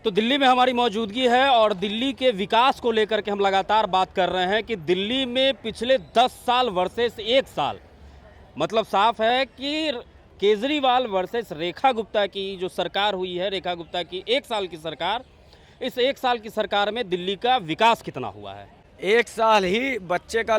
तो दिल्ली में हमारी मौजूदगी है और दिल्ली के विकास को लेकर के हम लगातार बात कर रहे हैं कि दिल्ली में पिछले 10 साल वर्सेस 1 साल, मतलब साफ है कि केजरीवाल वर्सेस रेखा गुप्ता की जो सरकार हुई है, रेखा गुप्ता की 1 साल की सरकार, इस 1 साल की सरकार में दिल्ली का विकास कितना हुआ है। 1 साल ही बच्चे का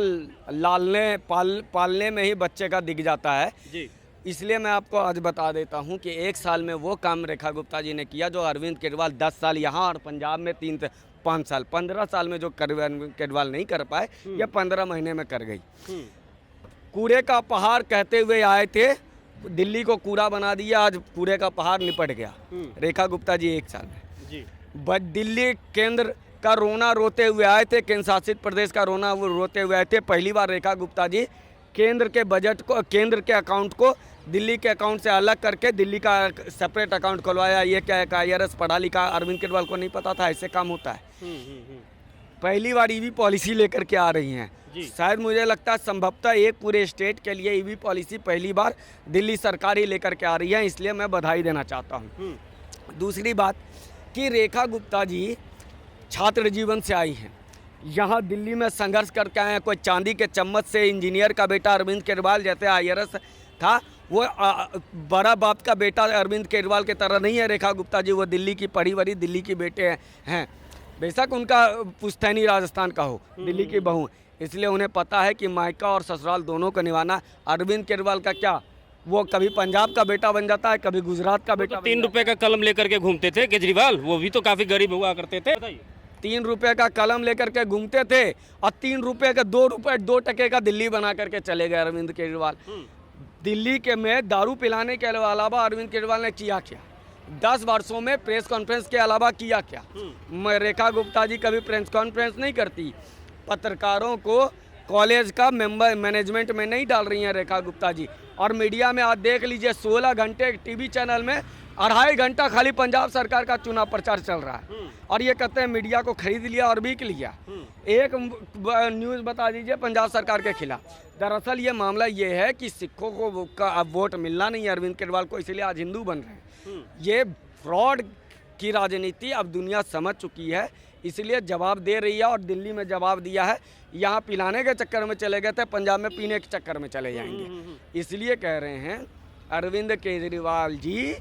पालने में ही बच्चे का दिख जाता है जी। इसलिए मैं आपको आज बता देता हूं कि 1 साल में वो काम रेखा गुप्ता जी ने किया जो अरविंद केजरीवाल 10 साल यहाँ और पंजाब में 3 से 5 साल 15 साल में जो अरविंद केजरीवाल नहीं कर पाए ये 15 महीने में कर गई। कूड़े का पहाड़ कहते हुए आए थे, दिल्ली को कूड़ा बना दिया, आज कूड़े का पहाड़ निपट गया रेखा गुप्ता जी 1 साल में जी। दिल्ली केंद्र का रोना रोते हुए आए थे, केंद्र शासित प्रदेश का रोना वो रोते हुए आए थे। पहली बार रेखा गुप्ता जी केंद्र के बजट को, केंद्र के अकाउंट को दिल्ली के अकाउंट से अलग करके दिल्ली का सेपरेट अकाउंट खुलवाया। ये क्या है, IRS पढ़ा लिखा अरविंद केजरीवाल को नहीं पता था ऐसे काम होता है। पहली बार ईवी पॉलिसी लेकर के आ रही हैं। शायद मुझे लगता है संभवतः एक पूरे स्टेट के लिए ईवी पॉलिसी पहली बार दिल्ली सरकार ही लेकर के आ रही है, इसलिए मैं बधाई देना चाहता हूँ। दूसरी बात कि रेखा गुप्ता जी छात्र जीवन से आई हैं, यहाँ दिल्ली में संघर्ष करके आए हैं। कोई चांदी के चम्मच से इंजीनियर का बेटा अरविंद केजरीवाल जैसे IRS था, वो बड़ा बाप का बेटा अरविंद केजरीवाल की तरह नहीं है रेखा गुप्ता जी। वो दिल्ली की पढ़ी बड़ी दिल्ली की बेटे हैं, बेशक उनका पुश्तैनी राजस्थान का हो, दिल्ली की बहू, इसलिए उन्हें पता है कि मायका और ससुराल दोनों को निभाना। अरविंद केजरीवाल का क्या, वो कभी पंजाब का बेटा बन जाता है, कभी गुजरात का बेटा। 3 रुपए का कलम लेकर के घूमते थे केजरीवाल, वो भी तो काफी गरीब हुआ करते थे। 3 रुपए का कलम लेकर के घूमते थे और 3 रुपए का 2 रुपए 2 टके का दिल्ली बना करके चले गए अरविंद केजरीवाल। दिल्ली के में दारू पिलाने के अलावा अरविंद केजरीवाल ने किया क्या? 10 वर्षों में प्रेस कॉन्फ्रेंस के अलावा किया क्या? रेखा गुप्ता जी कभी प्रेस कॉन्फ्रेंस नहीं करती, पत्रकारों को कॉलेज का मेंबर मैनेजमेंट में नहीं डाल रही हैं रेखा गुप्ता जी। और मीडिया में आप देख लीजिए 16 घंटे टीवी चैनल में 2.5 घंटा खाली पंजाब सरकार का चुनाव प्रचार चल रहा है और ये कहते हैं मीडिया को खरीद लिया और बिक लिया। एक न्यूज़ बता दीजिए पंजाब सरकार के खिलाफ। दरअसल ये मामला ये है कि सिखों को का अब वोट मिलना नहीं है अरविंद केजरीवाल को, इसलिए आज हिंदू बन रहे हैं। ये फ्रॉड की राजनीति अब दुनिया समझ चुकी है, इसलिए जवाब दे रही है और दिल्ली में जवाब दिया है। यहाँ पिलाने के चक्कर में चले गए थे, पंजाब में पीने के चक्कर में चले जाएंगे। इसलिए कह रहे हैं अरविंद केजरीवाल जी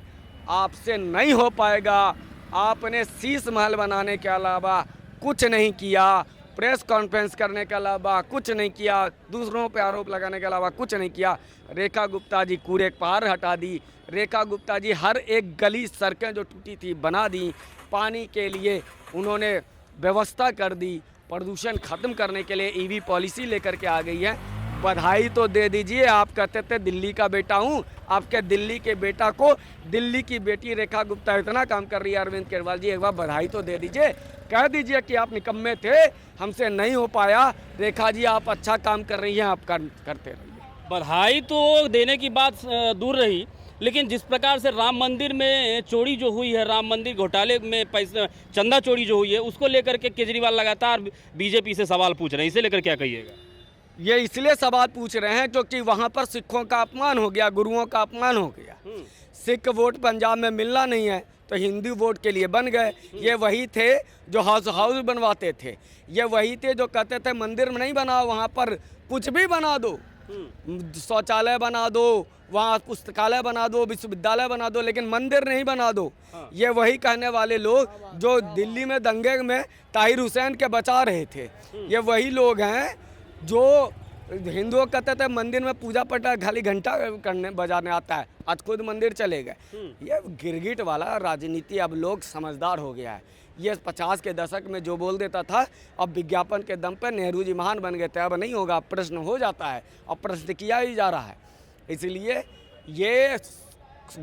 आपसे नहीं हो पाएगा। आपने शीश महल बनाने के अलावा कुछ नहीं किया, प्रेस कॉन्फ्रेंस करने के अलावा कुछ नहीं किया, दूसरों पे आरोप लगाने के अलावा कुछ नहीं किया। रेखा गुप्ता जी कूड़े पार हटा दी, रेखा गुप्ता जी हर एक गली सड़कें जो टूटी थी बना दी, पानी के लिए उन्होंने व्यवस्था कर दी, प्रदूषण खत्म करने के लिए ईवी पॉलिसी लेकर के आ गई है। बधाई तो दे दीजिए। आप कहते थे दिल्ली का बेटा हूँ, आपके दिल्ली के बेटा को दिल्ली की बेटी रेखा गुप्ता इतना काम कर रही है अरविंद केजरीवाल जी, एक बार बधाई तो दे दीजिए। कह दीजिए कि आप निकम्मे थे, हमसे नहीं हो पाया, रेखा जी आप अच्छा काम कर रही हैं, आप करते रहिए। बधाई तो देने की बात दूर रही, लेकिन जिस प्रकार से राम मंदिर में चोरी जो हुई है, राम मंदिर घोटाले में पैसा चंदा चोरी जो हुई है, उसको लेकर के केजरीवाल लगातार बीजेपी से सवाल पूछ रहे हैं, इसे लेकर क्या कहिएगा? ये इसलिए सवाल पूछ रहे हैं क्योंकि वहाँ पर सिखों का अपमान हो गया, गुरुओं का अपमान हो गया। सिख वोट पंजाब में मिलना नहीं है तो हिंदू वोट के लिए बन गए। ये वही थे जो हाउस बनवाते थे, ये वही थे जो कहते थे मंदिर में नहीं बनाओ, वहाँ पर कुछ भी बना दो, शौचालय बना दो, वहाँ पुस्तकालय बना दो, विश्वविद्यालय बना दो, लेकिन मंदिर नहीं बना दो। ये वही कहने वाले लोग जो दिल्ली में दंगे में ताहिर हुसैन के बचा रहे थे, ये वही लोग हैं जो हिंदुओं कहते थे मंदिर में पूजा पाठ खाली घंटा करने बजाने आता है, आज खुद मंदिर चले गए। ये गिरगिट वाला राजनीति अब लोग समझदार हो गया है। ये 50 के दशक में जो बोल देता था, अब विज्ञापन के दम पर नेहरू जी महान बन गए थे, अब नहीं होगा, प्रश्न हो जाता है और प्रश्न किया ही जा रहा है। इसलिए ये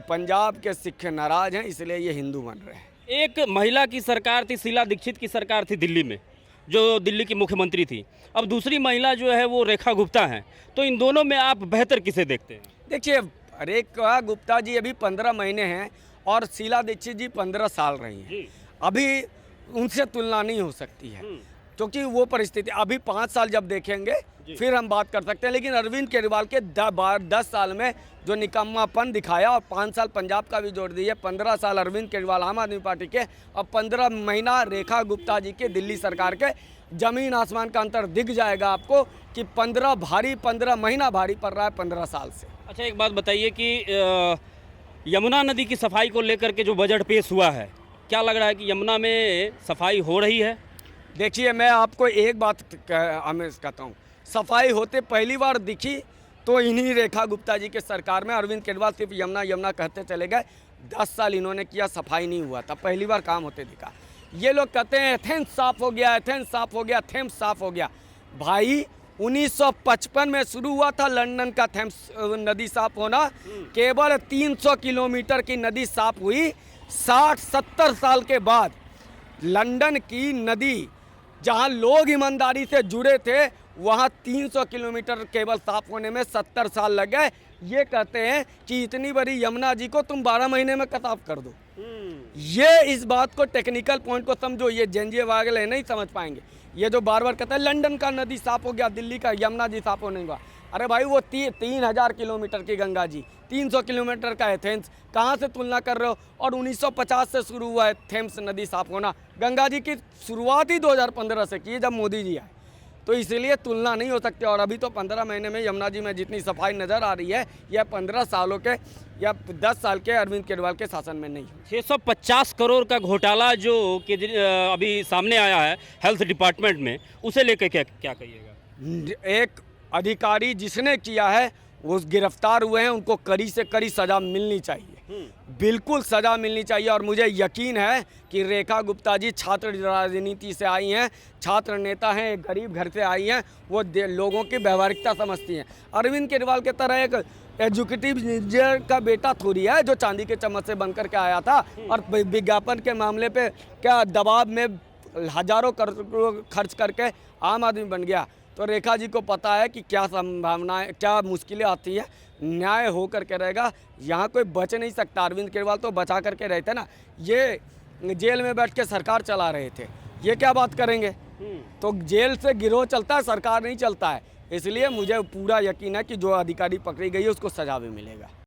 पंजाब के सिख नाराज हैं, इसलिए ये हिंदू बन रहे हैं। एक महिला की सरकार थी, शीला दीक्षित की सरकार थी दिल्ली में, जो दिल्ली की मुख्यमंत्री थी। अब दूसरी महिला जो है वो रेखा गुप्ता हैं, तो इन दोनों में आप बेहतर किसे देखते हैं? देखिए रेखा गुप्ता जी अभी 15 महीने हैं और शीला दीक्षित जी 15 साल रही हैं। अभी उनसे तुलना नहीं हो सकती है क्योंकि वो परिस्थिति, अभी 5 साल जब देखेंगे फिर हम बात कर सकते हैं। लेकिन अरविंद केजरीवाल के 10 साल में जो निकम्मापन दिखाया, और 5 साल पंजाब का भी जोड़ दिए, 15 साल अरविंद केजरीवाल आम आदमी पार्टी के, और 15 महीना रेखा गुप्ता जी के दिल्ली सरकार के, जमीन आसमान का अंतर दिख जाएगा आपको कि 15 महीना भारी पड़ रहा है 15 साल से। अच्छा, एक बात बताइए कि यमुना नदी की सफाई को लेकर के जो बजट पेश हुआ है, क्या लग रहा है कि यमुना में सफाई हो रही है? देखिए, मैं आपको एक बात कहता हूँ, सफाई होते पहली बार दिखी तो इन्हीं रेखा गुप्ता जी के सरकार में। अरविंद केजरीवाल सिर्फ यमुना यमुना कहते चले गए, 10 साल इन्होंने किया, सफाई नहीं हुआ था, पहली बार काम होते दिखा। ये लोग कहते हैं एथेंस साफ हो गया, एथेंस साफ हो गया, थेम्स साफ हो गया। भाई 1955 में शुरू हुआ था लंदन का थेम्स नदी साफ होना, केवल 300 किलोमीटर की नदी साफ हुई। 60-70 साल के बाद लंदन की नदी, जहां लोग ईमानदारी से जुड़े थे, वहां 300 किलोमीटर केवल साफ होने में 70 साल लग गए। ये कहते हैं कि इतनी बड़ी यमुना जी को तुम 12 महीने में साफ कर दो। ये इस बात को, टेक्निकल पॉइंट को समझो, ये जेनजे वाले नहीं समझ पाएंगे। ये जो बार बार कहता है लंदन का नदी साफ हो गया, दिल्ली का यमुना जी साफ होने हुआ, अरे भाई वो 3000 किलोमीटर की गंगा जी, 300 किलोमीटर का एथेंस, कहाँ से तुलना कर रहे हो? और 1950 से शुरू हुआ है थेम्स नदी साफ होना। गंगा जी की शुरुआत ही 2015 से की है, जब मोदी जी आए, तो इसलिए तुलना नहीं हो सकती। और अभी तो 15 महीने में यमुना जी में जितनी सफाई नज़र आ रही है, यह 15 सालों के या 10 साल के अरविंद केजरीवाल के शासन में नहीं। 650 करोड़ का घोटाला जो अभी सामने आया है हेल्थ डिपार्टमेंट में, उसे लेकर क्या कहिएगा? एक अधिकारी जिसने किया है वो गिरफ्तार हुए हैं, उनको कड़ी से कड़ी सज़ा मिलनी चाहिए, बिल्कुल सज़ा मिलनी चाहिए। और मुझे यकीन है कि रेखा गुप्ता जी छात्र राजनीति से आई हैं, छात्र नेता हैं, एक गरीब घर से आई हैं, वो लोगों की व्यवहारिकता समझती हैं। अरविंद केजरीवाल के तरह एक एजुकेटिव इंजीनियर का बेटा थोड़ी है जो चांदी के चम्मच से बन करके आया था और विज्ञापन के मामले पे क्या दबाव में हजारों करोड़ खर्च करके आम आदमी बन गया। तो रेखा जी को पता है कि क्या संभावनाएं, क्या मुश्किलें आती है। न्याय हो करके रहेगा, यहाँ कोई बच नहीं सकता। अरविंद केजरीवाल तो बचा करके रहते ना, ये जेल में बैठ के सरकार चला रहे थे, ये क्या बात करेंगे? तो जेल से गिरोह चलता है, सरकार नहीं चलता है। इसलिए मुझे पूरा यकीन है कि जो अधिकारी पकड़ी गई है उसको सजा भी मिलेगा।